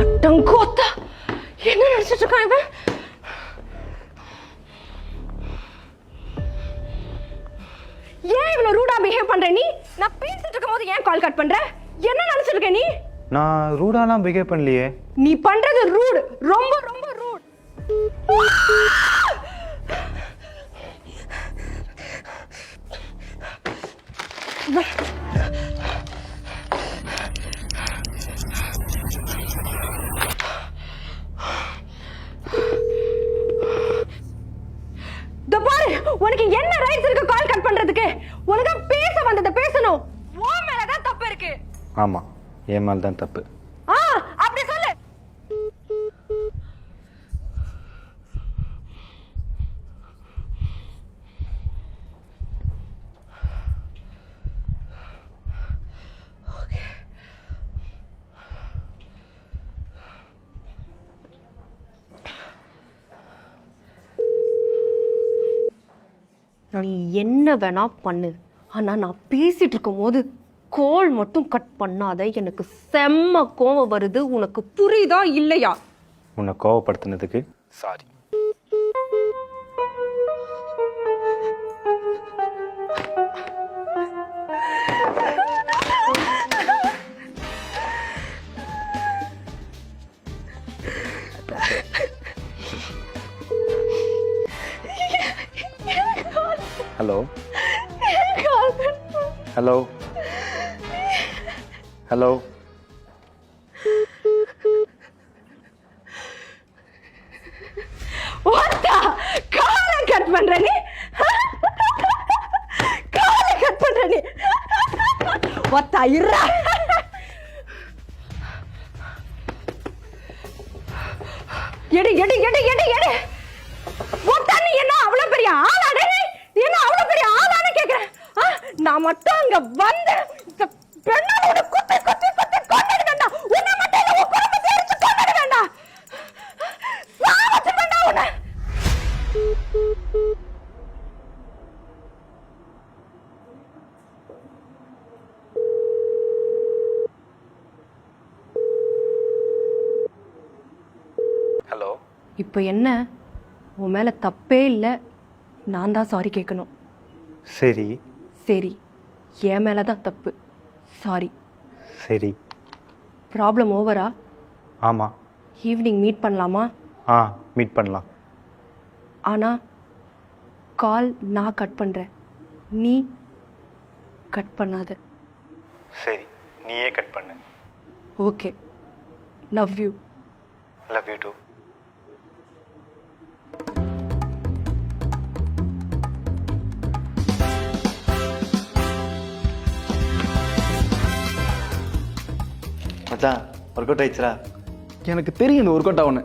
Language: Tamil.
அட்டங்கோத்தா, என்ன நினைச்சிட்டு இருக்கான் இவன்? ஏன் இவ்வளவு ரூடா பிஹேவ் பண்ற நீ? நான் பேசிட்டு இருக்கும்போது ஏன் கால் கட் பண்ற? என்ன நினைச்சிட்டு இருக்க நீ? நான் ரூடாலாம் பிஹேவ் பண்ணலையே. நீ பண்றது ரூட், ரொம்ப ரொம்ப ரூட். உனக்கு என்ன ரைட்ஸ் இருக்கு கால் கட் பண்றதுக்கு? உனக்கு பேச வந்தத பேசணும். உன் மேல தான் தப்பு இருக்கு. ஆமா, என் மேல தான் தப்பு. அப்படி சொல்லு. நீ என்ன வேணா பண்ணு, ஆனா நான் பேசிட்டு இருக்கும் போது கோல் மட்டும் கட் பண்ணாத. எனக்கு செம்ம கோவம் வருது. உனக்கு புரியுதா இல்லையா? உன்னை கோவப்படுத்தினதுக்கு சாரி. Hello hello hello. காலை கட் பண்ற நீ? காலை கட் பண்ற நீ? ஒத்தா இருடா. எடு எடு எடு எடு எடு. ஒத்தா நீ என்ன அவ்வளவு பெரிய ஆளாடே? நீ என்ன அவ்வளவு பெரிய ஆளான்னு கேக்குறேன். நான் மட்டும் அங்க வந்து பெண்ணோட குத்தி குத்தி குத்தி கொண்டுட வேண்டாம். உன்னை மட்டும் இல்ல, உன் குடும்பத்தை எரிச்சு கொண்டுட வேண்டாம். சாவச்சு வேண்டாம் உன்னை. ஹலோ. இப்போ என்ன? உன் மேல தப்பே இல்லை, நான் தான் சாரி கேட்கணும். சரி சரி, என் மேல தான் தப்பு. சாரி. சரி. ப்ராப்ளம் ஓவரா? ஆமாம். ஈவினிங் மீட் பண்ணலாமா? மீட் பண்ணலாம். ஆனால் கால் நான் கட் பண்ணுறேன், நீ கட் பண்ணாத. சரி, நீயே கட் பண்ணு. Okay, love you. Love you too. மச்சான், ஒர்க் அவுட் ஆயிடுச்சுடா. எனக்கு தெரியும் இந்த ஒர்க் அவுட் ஆகுன்னு.